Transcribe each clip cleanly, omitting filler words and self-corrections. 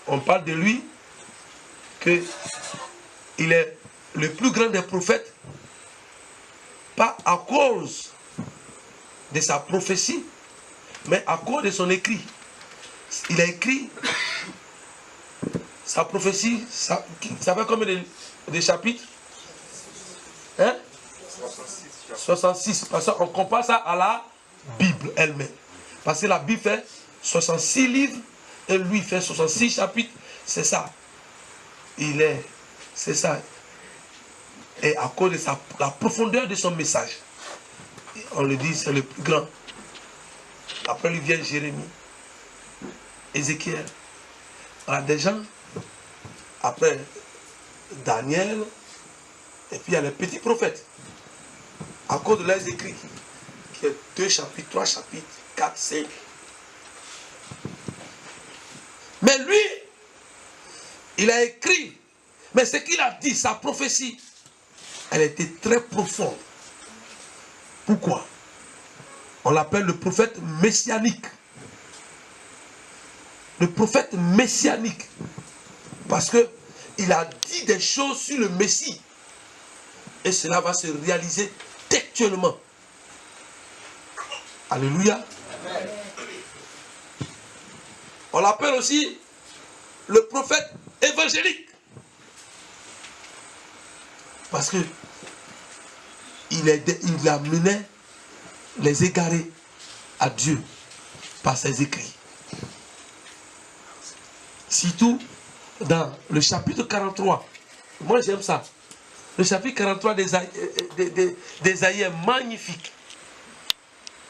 on parle de lui qu'il est le plus grand des prophètes, pas à cause de sa prophétie, mais à cause de son écrit. Il a écrit sa prophétie, ça fait combien de chapitres? Hein? 66. Parce qu'on compare ça à la Bible elle-même. Parce que la Bible fait 66 livres et lui fait 66 chapitres. C'est ça. C'est ça. Et à cause de la profondeur de son message, on le dit, c'est le plus grand. Après lui vient Jérémie, Ézéchiel. Voilà, des gens, après Daniel, et puis il y a les petits prophètes. À cause de leurs écrits, qui est 2 chapitres, 3 chapitres, 4, 5. Mais lui, il a écrit, mais ce qu'il a dit, sa prophétie, elle était très profonde. Pourquoi? On l'appelle le prophète messianique. Le prophète messianique. Parce qu'il a dit des choses sur le Messie. Et cela va se réaliser textuellement. Alléluia. Amen. On l'appelle aussi le prophète évangélique. Parce que il amenait les égarés à Dieu par ses écrits. Surtout dans le chapitre 43. Moi j'aime ça. Le chapitre 43 d'Ésaïe est magnifique.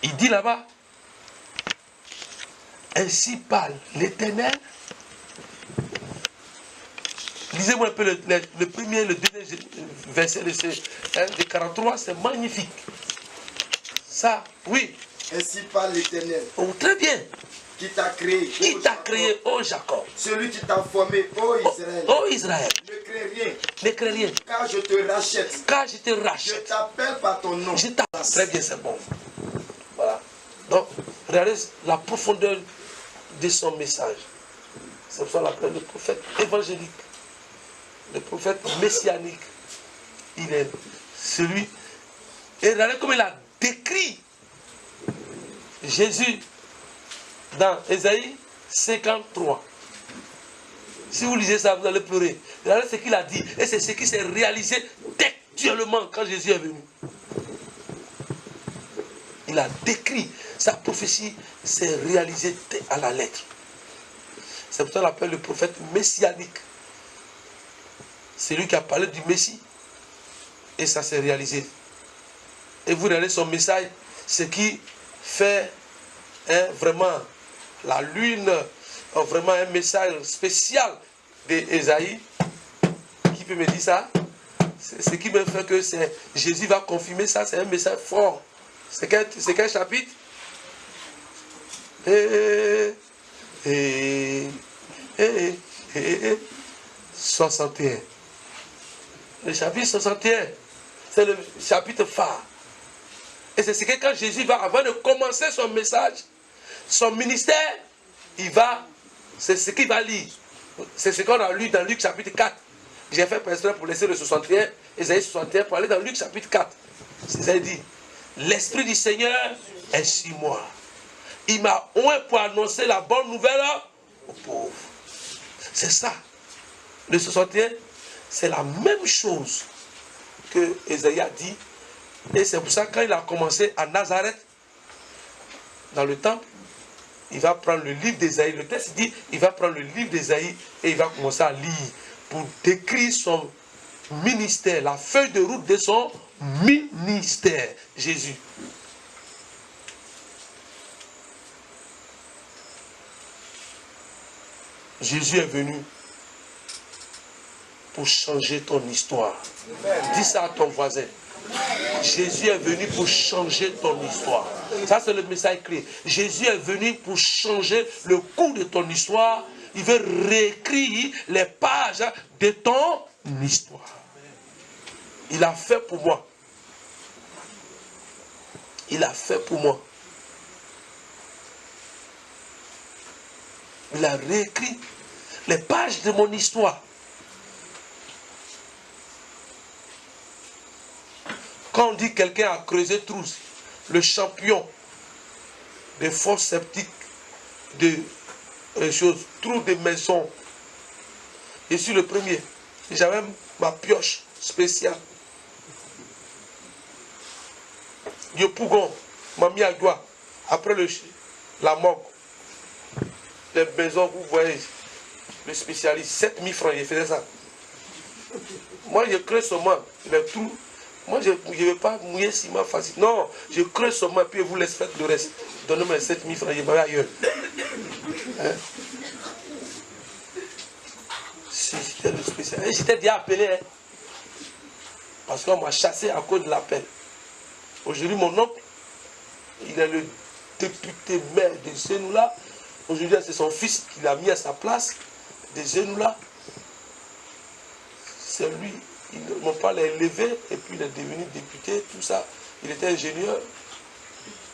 Il dit là-bas, ainsi parle l'Éternel. Lisez-moi un peu le premier, le deuxième verset de 43, c'est magnifique. Ça, oui. Ainsi parle l'Éternel. Oh, très bien. Qui t'a créé. Qui t'a créé, ô Jacob. Celui qui t'a formé, ô Israël. Ô Israël. Ne crains rien. Ne crains rien. Car je te rachète. Car je te rachète. Je t'appelle par ton nom. Je t'appelle. Très bien, c'est bon. Voilà. Donc, regardez la profondeur de son message. C'est pour ça qu'on l'appelle le prophète évangélique. Le prophète messianique. Il est celui. Et regardez comme il a décrit Jésus dans Ésaïe 53. Si vous lisez ça, vous allez pleurer. Regardez ce qu'il a dit. Et c'est ce qui s'est réalisé textuellement quand Jésus est venu. Il a décrit. Sa prophétie s'est réalisée à la lettre. C'est pour ça qu'on l'appelle le prophète messianique. C'est lui qui a parlé du Messie. Et ça s'est réalisé. Et vous regardez son message, ce qui fait vraiment la lune, vraiment un message spécial d'Ésaïe. Qui peut me dire ça? Ce qui me fait que Jésus va confirmer ça, c'est un message fort. C'est quel chapitre? 61. Le chapitre 61, c'est le chapitre phare. Et c'est ce que quand Jésus va, avant de commencer son message, son ministère, c'est ce qu'il va lire. C'est ce qu'on a lu dans Luc chapitre 4. J'ai fait exprès pour laisser le 61, Ésaïe 61, pour aller dans Luc chapitre 4. C'est dit, l'Esprit du Seigneur est sur moi. Il m'a oint pour annoncer la bonne nouvelle aux pauvres. C'est ça. Le 61, c'est la même chose que Ésaïe a dit. Et c'est pour ça que quand il a commencé à Nazareth, dans le temple, il va prendre le livre d'Ésaïe. Le texte dit, il va prendre le livre d'Ésaïe et il va commencer à lire pour décrire son ministère, la feuille de route de son ministère, Jésus. Jésus est venu pour changer ton histoire. Dis ça à ton voisin. Jésus est venu pour changer ton histoire. Ça, c'est le message clé. Jésus est venu pour changer le cours de ton histoire. Il veut réécrire les pages de ton histoire. Il a fait pour moi. Il a fait pour moi. Il a réécrit les pages de mon histoire. Quand on dit quelqu'un a creusé trou, le champion des fosses sceptiques, de choses, trous de maison, je suis le premier. J'avais ma pioche spéciale. Yopougon m'a mis à doigt. Après la morgue, les maisons, vous voyez, le spécialiste, 7000 francs, il faisait ça. Moi, je creuse seulement les trous. Moi, je ne vais pas mouiller ciment facile. Non, je creuse seulement, puis je vous laisse faire le reste. Donnez-moi 7000 francs, je vais ailleurs. Hein? Si, j'étais le spécialiste. J'étais déjà appelé, hein, parce qu'on m'a chassé à cause de l'appel. Aujourd'hui, mon oncle, il est le député maire de Zenoula. Aujourd'hui, c'est son fils qui l'a mis à sa place de Zenoula. C'est lui, mon père l'a élevé et puis il est devenu député, tout ça. Il était ingénieur.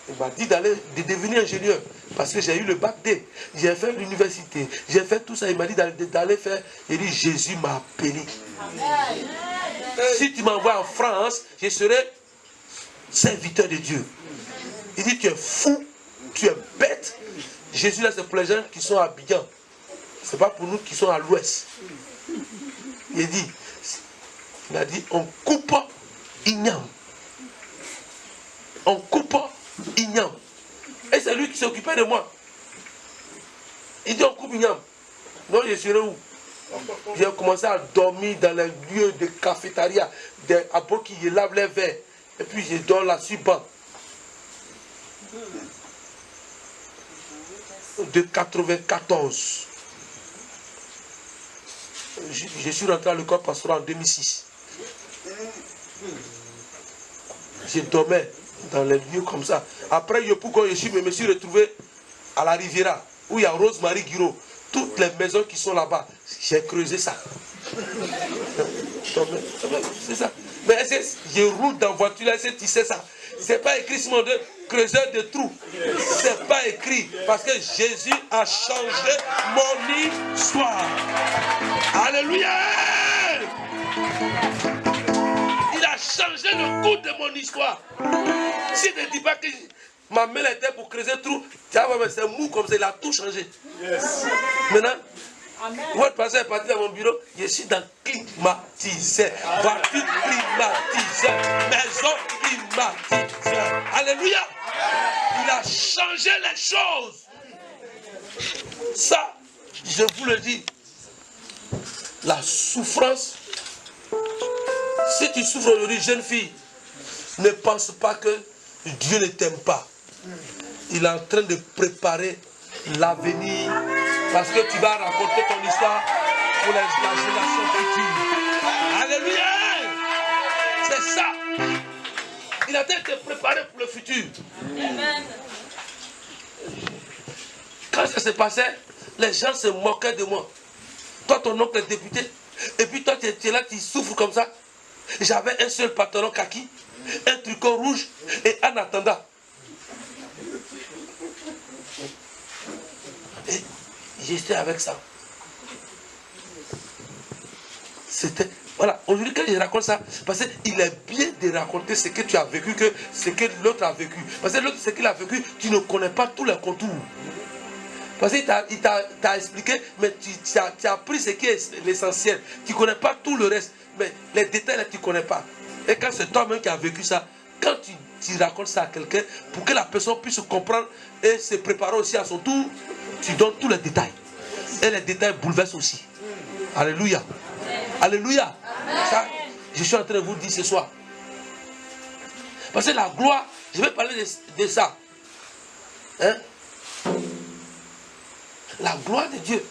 Il m'a dit de devenir ingénieur parce que j'ai eu le bac D. J'ai fait l'université, j'ai fait tout ça. Il m'a dit d'aller faire. Il dit Jésus m'a appelé. Amen. Si tu m'envoies en France, je serai serviteur de Dieu. Il dit tu es fou, tu es bête. Jésus là c'est pour les gens qui sont à Abidjan. C'est pas pour nous qui sont à l'ouest. Il a dit on coupe igname. On coupe igname. Et c'est lui qui s'occupait de moi. Il dit on coupe igname. Non, je serai où? J'ai commencé à dormir dans les lieux de cafétéria, des abos qui lavent les verres. Et puis je dors là sur banc. De 94. Je suis rentré à l'école pastoral en 2006. Je dormais dans les lieux comme ça. Après Yopougon, je me suis retrouvé à la Riviera, où il y a Rosemary Guiraud. Toutes les maisons qui sont là-bas, j'ai creusé ça. C'est ça. Mais je roule dans la voiture, là, tu sais ça. C'est pas écrit sur mon dos, creuseur de trous. C'est pas écrit. Parce que Jésus a changé mon histoire. Alléluia! Il a changé le cours de mon histoire. Si je ne dis pas que ma main était pour creuser un trou, c'est mou comme ça, il a tout changé. Yes. Maintenant, votre pasteur est parti dans mon bureau, je suis dans climatisé, voiture climatisée, maison climatisée. Alléluia! Il a changé les choses. Ça, je vous le dis, la souffrance, si tu souffres aujourd'hui, jeune fille, ne pense pas que Dieu ne t'aime pas. Il est en train de préparer l'avenir parce que tu vas raconter ton histoire pour la génération future. Alléluia! C'est ça. Il est en train de te préparer pour le futur. Amen. Quand ça se passait, les gens se moquaient de moi. Toi, ton oncle est député. Et puis toi, tu es là, tu souffres comme ça. J'avais un seul pantalon kaki, un tricot rouge, et en attendant. Et j'étais avec ça. C'était... Voilà, aujourd'hui, quand je raconte ça, parce qu'il est bien de raconter ce que tu as vécu que ce que l'autre a vécu. Parce que l'autre, ce qu'il a vécu, tu ne connais pas tous les contours. Parce qu'il t'a expliqué, mais tu as appris ce qui est l'essentiel. Tu ne connais pas tout le reste, mais les détails, là, tu ne connais pas. Et quand c'est toi-même qui as vécu ça, quand tu racontes ça à quelqu'un, pour que la personne puisse comprendre et se préparer aussi à son tour, tu donnes tous les détails. Et les détails bouleversent aussi. Alléluia. Alléluia. Ça, je suis en train de vous dire ce soir. Parce que la gloire, je vais parler de ça. Hein? La gloire de Dieu.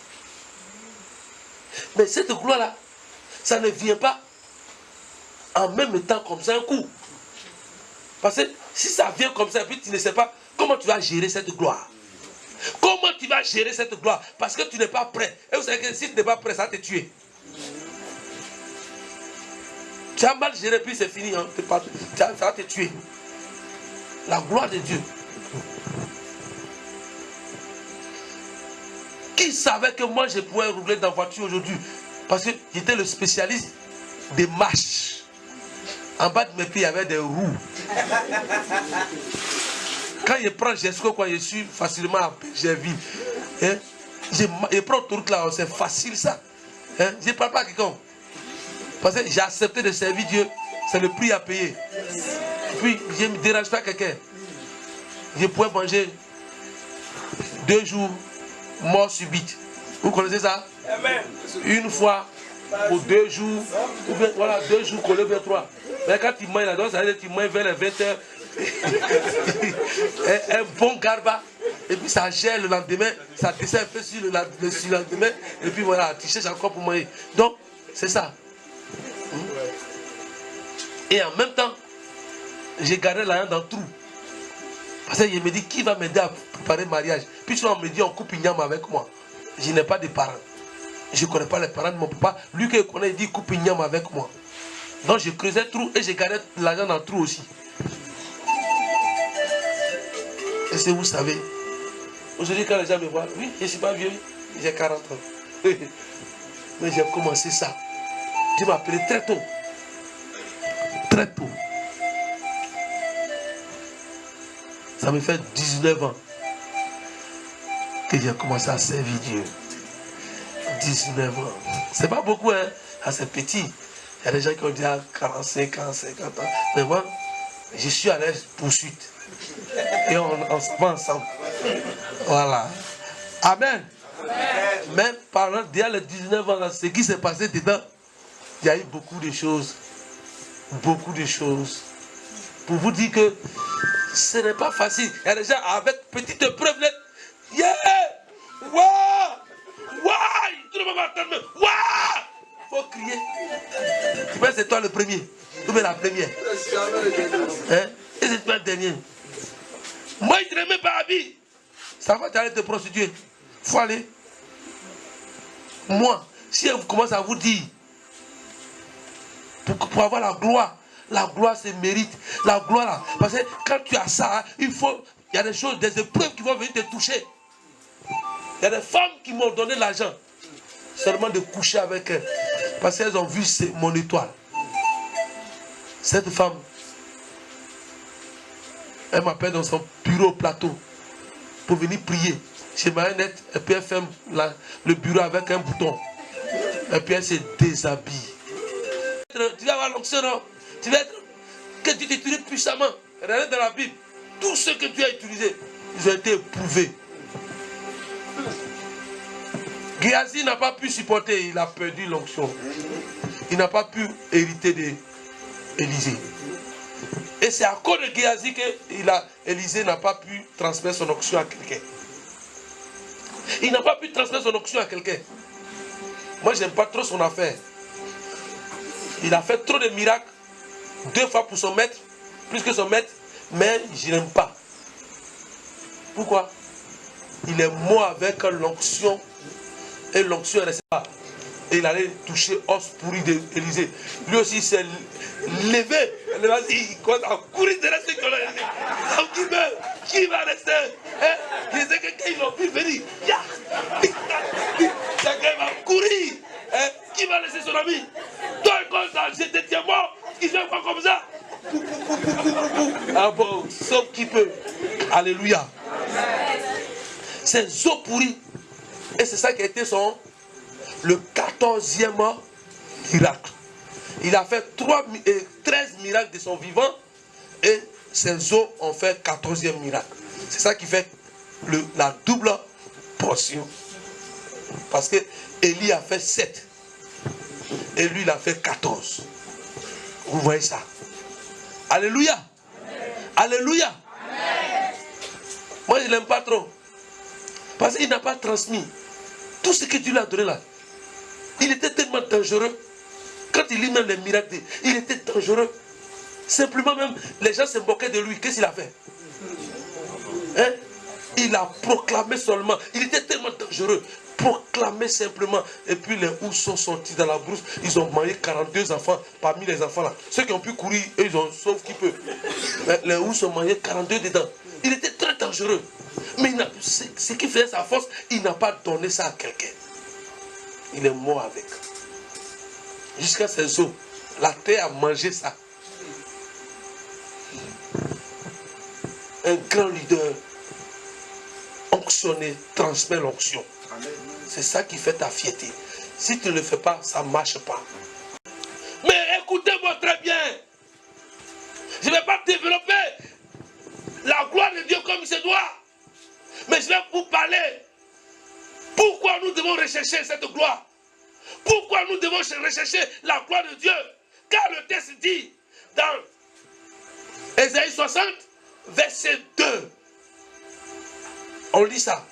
Mais cette gloire-là, ça ne vient pas en même temps comme ça un coup. Parce que si ça vient comme ça, et puis tu ne sais pas comment tu vas gérer cette gloire. Comment tu vas gérer cette gloire? Parce que tu n'es pas prêt. Et vous savez que si tu n'es pas prêt, ça va te tuer. Tu as mal géré, puis c'est fini. Hein. Ça va te tuer. La gloire de Dieu. Qui savait que moi je pouvais rouler dans la voiture aujourd'hui? Parce que j'étais le spécialiste des marches. En bas de mes pieds, il y avait des roues. Quand je prends Jesco, je suis facilement à Pégerville. Hein? Je prends toute là, c'est facile ça. Hein? Je ne parle pas à quelqu'un. Parce que j'ai accepté de servir Dieu, c'est le prix à payer. Et puis, je ne me dérange pas quelqu'un. Je pouvais manger 2 jours, mort subite. Vous connaissez ça? Une fois pour 2 jours, ou bien voilà, 2 jours qu'on lève 3. Mais quand tu manges là-dedans, ça veut dire que tu manges vers les 20 h. Un bon garba, et puis ça gèle le lendemain, ça descend un peu sur le lendemain, et puis voilà, tu cherches encore pour manger. Donc, c'est ça. Et en même temps, j'ai gardé l'argent dans le trou. Parce que je me dis, qui va m'aider à préparer le mariage? Puis souvent on me dit, on coupe une yam avec moi. Je n'ai pas de parents. Je ne connais pas les parents de mon papa. Lui que je connais, il dit, coupe une yam avec moi. Donc je creusais le trou et j'ai gardé l'argent dans le trou aussi. Est-ce que vous savez? Aujourd'hui, quand les gens me voient, oui, je ne suis pas vieux, j'ai 40 ans. Mais j'ai commencé ça. Dieu m'a appelé très tôt. Très tôt. Ça me fait 19 ans que j'ai commencé à servir Dieu. 19 ans. C'est pas beaucoup, hein? Ah, c'est petit. Il y a des gens qui ont dit à 45 ans, 50 ans. Mais moi, je suis à l'aise poursuite. Et on se va ensemble. Voilà. Amen. Amen. Mais pendant déjà les 19 ans, ce qui s'est passé dedans, il y a eu beaucoup de choses. Beaucoup de choses. Pour vous dire que ce n'est pas facile. Il y a des gens avec petite preuve. Yeah! Waouh! Waouh! Tout le monde va attendre. Waouh! Il faut crier. Tu penses que c'est toi le premier. Ou bien la première. Hein? Et c'est toi le dernier. Moi, je ne te remets pas à vie. Ça va t'aller te prostituer. Il faut aller. Moi, si elle commence à vous dire, pour avoir la gloire se mérite. La gloire là. Parce que quand tu as ça, il y a des choses, des épreuves qui vont venir te toucher. Il y a des femmes qui m'ont donné l'argent. Seulement de coucher avec elles. Parce qu'elles ont vu mon étoile. Cette femme, elle m'appelle dans son bureau au plateau pour venir prier. Chez Marionnette, et puis elle ferme le bureau avec un bouton. Et puis elle se déshabille. Tu vas avoir l'onction, non? Tu vas être... Que tu t'utilises puissamment. Regardez dans la Bible. Tout ce que tu as utilisé, ils ont été éprouvés. Géasi n'a pas pu supporter, il a perdu l'onction. Il n'a pas pu hériter d'Élisée. Et c'est à cause de Géasi que Élisée n'a pas pu transmettre son onction à quelqu'un. Il n'a pas pu transmettre son onction à quelqu'un. Moi, je n'aime pas trop son affaire. Il a fait trop de miracles, 2 fois pour son maître, plus que son maître, mais je n'aime pas. Pourquoi? Il est mort avec l'onction, et l'onction est restée là. Et il allait toucher os pourri d'Élisée. Lui aussi, il s'est levé. Il commence à courir de rester qu'on a dit. Qui va rester? Hein? Il disait que quand ils l'ont vu venir, chacun va courir. Hein? Qui va laisser son ami? Toi, comme ça, j'étais tiens mort. Il fait pas comme ça. Ah bon, sauf qui peut. Alléluia. C'est eaux pourries. Et c'est ça qui a été le 14e miracle. Il a fait 13 miracles de son vivant et ses os ont fait 14e miracle. C'est ça qui fait la double portion. Parce que Élie a fait 7 et lui il a fait 14. Vous voyez ça? Alléluia. Amen. Alléluia. Amen. Moi je ne l'aime pas trop. Parce qu'il n'a pas transmis. Tout ce que Dieu lui a donné là, il était tellement dangereux. Quand il lit même les miracles, il était dangereux. Simplement même, les gens se moquaient de lui. Qu'est-ce qu'il a fait? Hein? Il a proclamé seulement. Il était tellement dangereux. Proclamé simplement. Et puis les ours sont sortis dans la brousse. Ils ont mangé 42 enfants parmi les enfants là. Ceux qui ont pu courir, eux, ils ont sauf qui peut. Mais les ours ont mangé 42 dedans. Il était très dangereux. Mais ce qui faisait sa force, il n'a pas donné ça à quelqu'un. Il est mort avec. Jusqu'à ses os. La terre a mangé ça. Un grand leader onctionné transmet l'onction. C'est ça qui fait ta fierté. Si tu ne le fais pas, ça ne marche pas. Mais écoutez-moi très bien. Je ne vais pas développer la gloire de Dieu comme il se doit. Mais je vais vous parler. Pourquoi nous devons rechercher cette gloire? Pourquoi nous devons rechercher la gloire de Dieu? Car le texte dit dans Ésaïe 60, verset 2. On lit ça.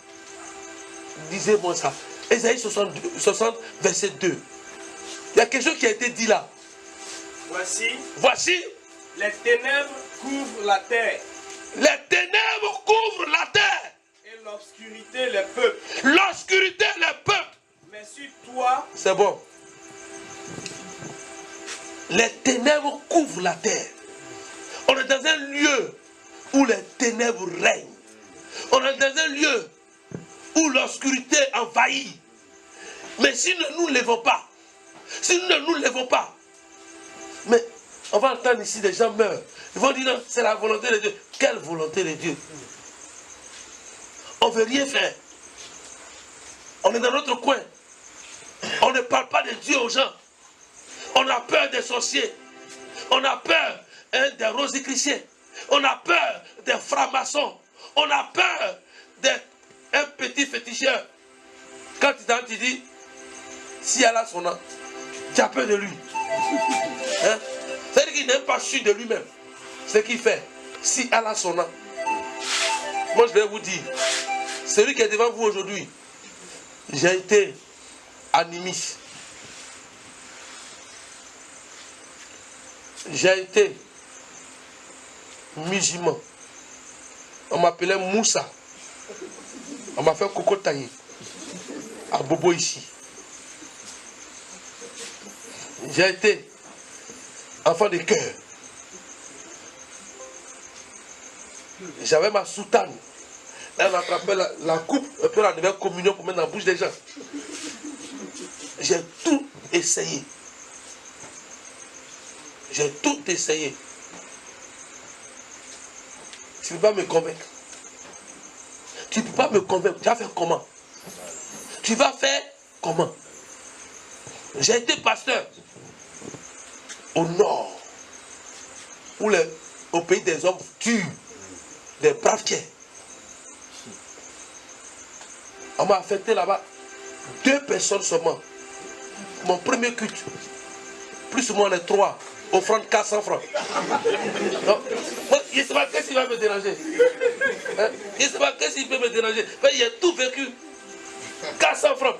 Lisez-moi ça. Ésaïe 60, verset 2. Il y a quelque chose qui a été dit là. Voici. Les ténèbres couvrent la terre. Les ténèbres couvrent la terre. Et l'obscurité les peuples. L'obscurité les peuples. Mais sur toi. C'est bon. Les ténèbres couvrent la terre. On est dans un lieu où les ténèbres règnent. On est dans un lieu où l'obscurité envahit. Mais si nous ne lèvons pas, mais on va entendre ici des gens meurent. Ils vont dire non, c'est la volonté de Dieu. Quelle volonté de Dieu? On ne veut rien faire. On est dans notre coin. On ne parle pas de Dieu aux gens. On a peur des sorciers. On a peur des rosicruciens. On a peur des francs-maçons. On a peur d'un petit féticheur. Quand tu dis, si Allah son nom, tu as peur de lui. Hein? C'est-à-dire qu'il n'est pas sûr de lui-même. Ce qu'il fait, si Allah son nom. Moi je vais vous dire, celui qui est devant vous aujourd'hui, j'ai été animiste. J'ai été musulman. On m'appelait Moussa. On m'a fait coco taillé à Bobo ici. J'ai été enfant de cœur. J'avais ma soutane. Elle attrapait la coupe, un peu la nouvelle communion pour mettre dans la bouche des gens. J'ai tout essayé. J'ai tout essayé. Tu ne peux pas me convaincre. Tu ne peux pas me convaincre. Tu vas faire comment? Tu vas faire comment? J'ai été pasteur au nord, au pays des hommes durs, des braves tiers. On m'a affecté là-bas 2 personnes seulement. Mon premier culte, plus ou moins les 3, offrande 400 francs. Non, moi, je ne sais pas qu'est-ce qui va me déranger. Hein? Je ne sais pas qu'est-ce qui peut me déranger. Mais j'ai tout vécu. 400 francs.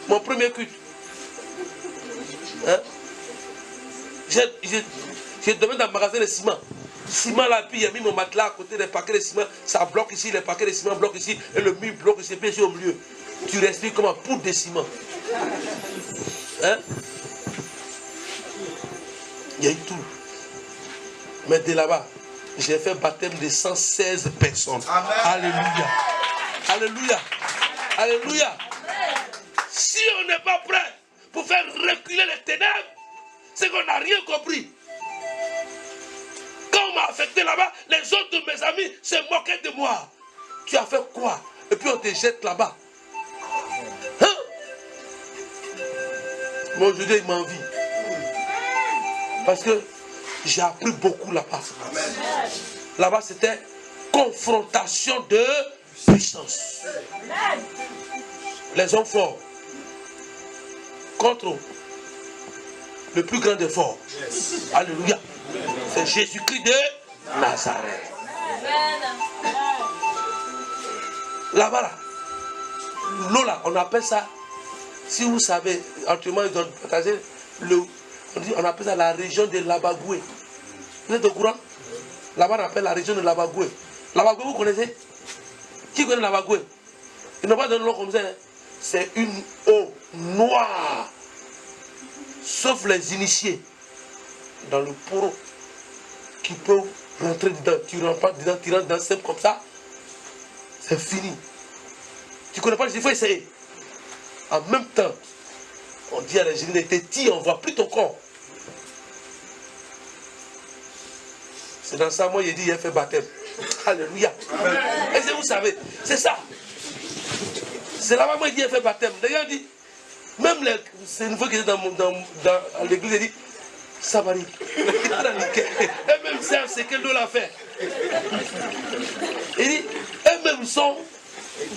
Mon premier culte. Hein? J'ai demandé dans le magasin de ciment. Ciment là, puis il a mis mon matelas à côté des paquets de ciment. Ça bloque ici, les paquets de ciment bloquent ici. Et le mur bloque ici, puis au milieu. Tu respires comme un poudre de ciment. Hein? Il y a eu tout. Mais de là-bas, j'ai fait baptême de 116 personnes. Amen. Alléluia. Alléluia. Alléluia. Si on n'est pas prêt pour faire reculer les ténèbres, c'est qu'on n'a rien compris. Quand on m'a affecté là-bas, les autres de mes amis se moquaient de moi. Tu as fait quoi? Et puis on te jette là-bas. Hein? Moi aujourd'hui, il m'envie. Parce que j'ai appris beaucoup là-bas. Là-bas, c'était confrontation de puissance. Les hommes forts contre le plus grand des forts. Alléluia. C'est Jésus-Christ de Nazareth. Là-bas, là, l'eau là, on appelle ça, si vous savez, actuellement ils ont partagé l'eau. On appelle ça la région de Labagoué. Vous êtes au courant? Là-bas, on appelle la région de Labagoué. Labagoué, vous connaissez? Qui connaît Labagoué? Ils n'ont pas donné nom comme ça. Hein? C'est une eau noire. Sauf les initiés. Dans le poro. Qui peuvent rentrer dedans. Tu rentres pas dedans, tu rentres dans simple comme ça. c'est fini. Tu ne connais pas, il faut essayer. En même temps, on dit à l'ingénieur, t'es petit, on ne voit plus ton corps. C'est dans ça, moi, il dit, il a fait baptême. Alléluia. Est-ce que vous savez, c'est ça. C'est là-bas, moi, il dit, il a fait baptême. D'ailleurs, il dit, même c'est une fois qu'il est dans l'église, il dit, ça va aller. Et même ça, c'est quel dos l'a fait. Il dit, et même son,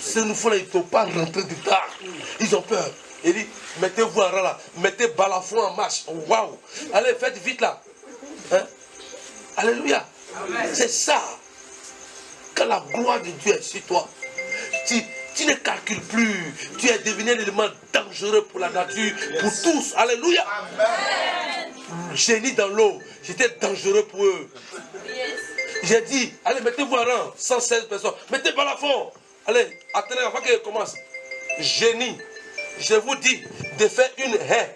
ces nouveaux là, ils ne peuvent pas rentrer du tard. Ils ont peur. Il dit, mettez-vous en rang là, mettez balafon en marche. Waouh. Allez, faites vite là. Hein? Alléluia. C'est ça. Quand la gloire de Dieu est sur toi, tu ne calcules plus. Tu es devenu un élément dangereux pour la nature, pour tous. Alléluia. Génie dans l'eau, j'étais dangereux pour eux. J'ai dit, allez, mettez-vous en rang, 116 personnes. Mettez balafon. Allez, attendez avant qu'elle commence. Génie, je vous dis de faire une haie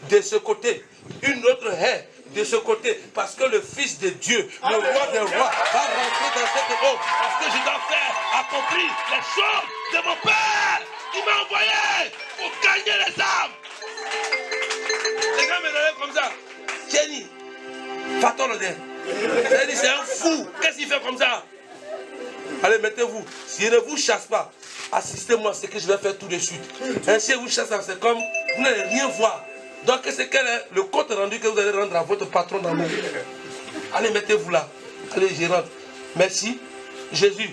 de ce côté, une autre haie de ce côté, parce que le Fils de Dieu, le roi des rois, va rentrer dans cette eau, parce que je dois faire accomplir les choses de mon Père qui m'a envoyé pour gagner les âmes. Les gars me regardaient comme ça. Jenny, pas-toi le dé. C'est un fou. Qu'est-ce qu'il fait comme ça? Allez, mettez-vous. Si je ne vous chasse pas, assistez-moi à ce que je vais faire tout de suite. Si je vous chasse, c'est comme vous n'allez rien voir. Donc, c'est quel est le compte rendu que vous allez rendre à votre patron dans le monde? Allez, mettez-vous là. Allez, je rentre. Merci. Jésus,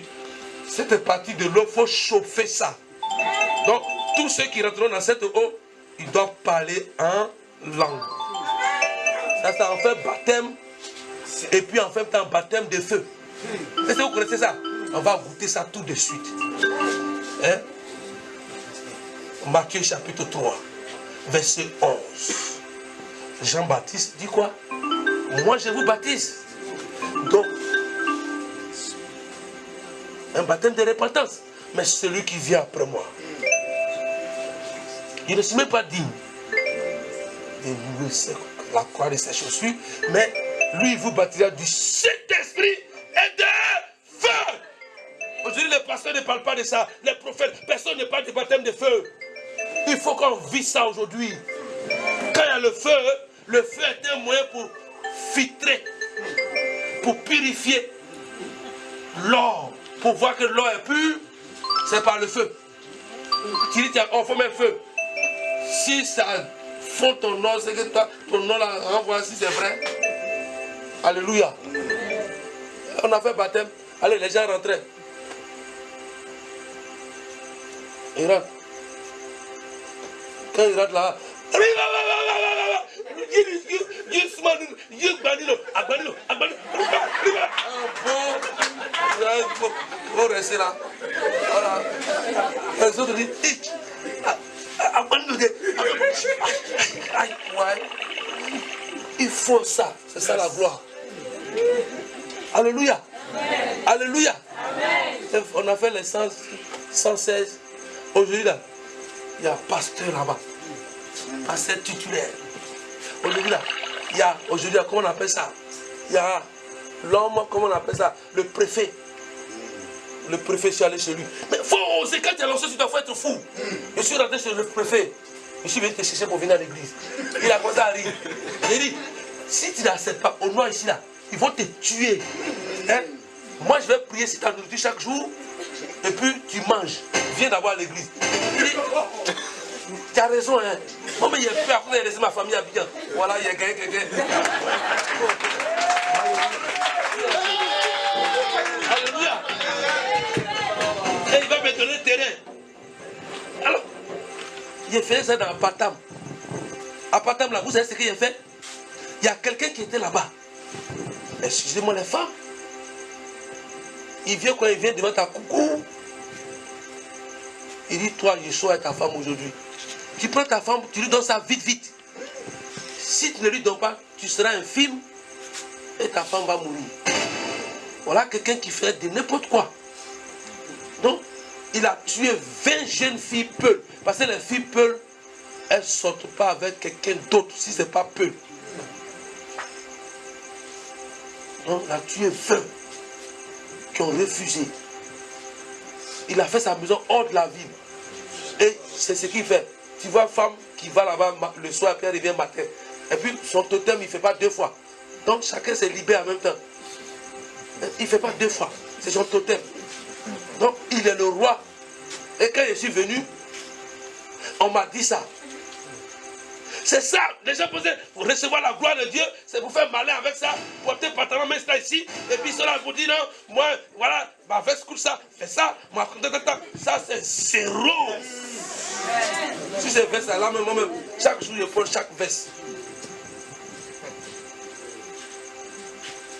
cette partie de l'eau, il faut chauffer ça. Donc, tous ceux qui rentreront dans cette eau, ils doivent parler en langue. Ça en fait baptême. Et puis en même temps, baptême de feu. Est-ce que vous connaissez ça? On va goûter ça tout de suite. Hein? Matthieu chapitre 3, verset 11. Jean-Baptiste dit quoi? Moi je vous baptise. Donc, un baptême de repentance. Mais celui qui vient après moi, il ne se met pas digne de la croix de ses chaussures, mais lui il vous baptisera du Saint-Esprit et de feu. Aujourd'hui les pasteurs ne parlent pas de ça, les prophètes, personne ne parle de baptême de feu. Il faut qu'on vive ça aujourd'hui. Quand il y a le feu est un moyen pour filtrer, pour purifier l'or, pour voir que l'or est pur, c'est par le feu. Tu dis, on faut mettre feu. Si ça fond ton or, c'est que toi, ton or là, renvoie si c'est vrai. Alléluia. On a fait baptême. Allez, les gens rentraient. Ils rentrent. Quand ils rentrent là, il faut rester là. Voilà. Les autres disent, il faut ça. C'est ça la gloire. Alléluia. Alléluia. On a fait les 116. Aujourd'hui là, il y a un pasteur là-bas. Pasteur titulaire. Aujourd'hui là, il y a, aujourd'hui, comment on appelle ça? Il y a l'homme, comment on appelle ça? Le préfet. Le préfet, je suis allé chez lui. Mais il faut oser, quand tu es lancé, tu dois être fou. Je suis rentré chez le préfet. Je suis venu te chercher pour venir à l'église. Il a commencé à rire. J'ai dit, si tu n'acceptes pas, au noir ici là, ils vont te tuer. Hein? Moi, je vais prier sur ta nourriture chaque jour. Et puis, tu manges. Viens d'abord à l'église. Tu as raison, hein. Moi, mais il y a plus à côté de laisser ma famille à Abidjan. Voilà, il y a quelqu'un. Alléluia. Et il va me donner le terrain. Alors, il a fait ça dans Patam. À Patam, là, vous savez ce qu'il a fait? Il y a quelqu'un qui était là-bas. Excusez-moi les femmes. Il vient quand il vient devant ta coucou. Il dit, toi, Yeshua est ta femme aujourd'hui. Tu prends ta femme, tu lui donnes ça vite, vite. Si tu ne lui donnes pas, tu seras infime et ta femme va mourir. Voilà quelqu'un qui fait de n'importe quoi. Donc, il a tué 20 jeunes filles peules. Parce que les filles peules, elles ne sortent pas avec quelqu'un d'autre si ce n'est pas peul. Donc, il a tué 20 qui ont refusé. Il a fait sa maison hors de la ville. Et c'est ce qu'il fait. Tu vois une femme qui va là-bas le soir et puis elle revient le matin. Et puis son totem, il ne fait pas 2 fois. Donc chacun se libère en même temps. Il ne fait pas 2 fois. C'est son totem. Donc il est le roi. Et quand je suis venu, on m'a dit ça. C'est ça. Les gens pensaient pour recevoir la gloire de Dieu, c'est pour faire malin avec ça, porter pantalon, mettre ça ici, et puis cela vous dit non, moi, voilà, ma veste coule ça, fais ça, ça c'est zéro. Si ces vestes là, moi-même, chaque jour je prends chaque veste.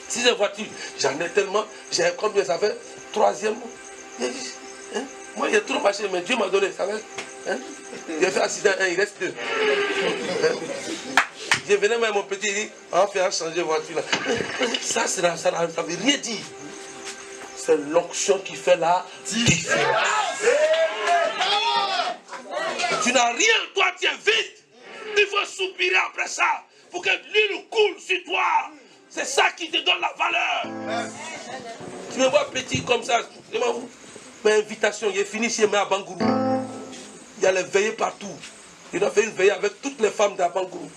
Si ces voitures, j'en ai tellement, j'ai combien ça fait 3e. Hein? Moi j'ai trop marché, mais Dieu m'a donné, ça fait. Hein? J'ai fait accident 1, il reste 2. Hein? Je venais même mon petit, il dit, on va faire changer de voiture là. Ça ne veut rien dire. C'est l'onction qui fait la différence. Tu n'as rien, toi tu es vide. Il faut soupirer après ça pour que l'huile coule sur toi. C'est ça qui te donne la valeur. Tu me vois petit comme ça, je m'en fous. Mais invitation, il est fini chez moi à Bangourou. Il y a les veillées partout. Il doit faire une veillée avec toutes les femmes d'Abangourou.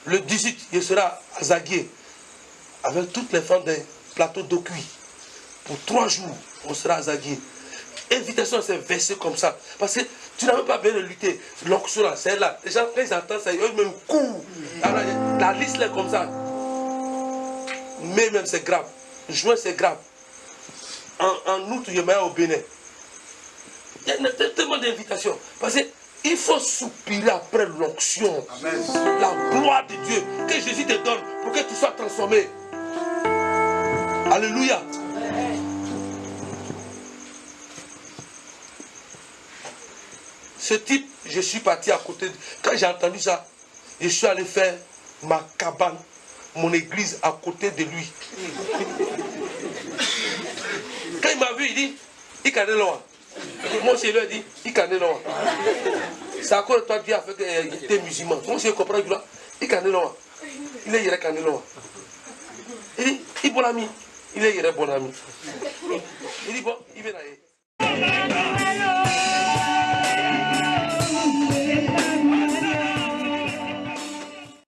Le 18, il sera à Zaguier avec toutes les femmes des plateaux d'eau cuit. Pour 3 jours, on sera à Zaguier. Invitation, c'est versé comme ça. Parce que tu n'as même pas besoin de lutter. L'onction là, c'est là. Les gens, quand ils entendent ça, eux-mêmes courent. La liste là, comme ça. Mais même, c'est grave. Juin, c'est grave. En août, il y a au Bénin. Il y a tellement d'invitations. Parce qu'il faut soupirer après l'onction. La gloire de Dieu que Jésus te donne pour que tu sois transformé. Alléluia. Ce type, je suis parti à côté. Quand j'ai entendu ça, je suis allé faire ma cabane, mon église à côté de lui. Quand il m'a vu, il dit, il connaît loin. Moi aussi, il lui a dit, il connaît loin. C'est à cause de toi, Dieu a fait que tu es musulman. Moi aussi, je comprends, il connaît loin. Il est connaît loin. Il dit, il est bon ami. Il est bon ami. Il dit, bon, il vient là.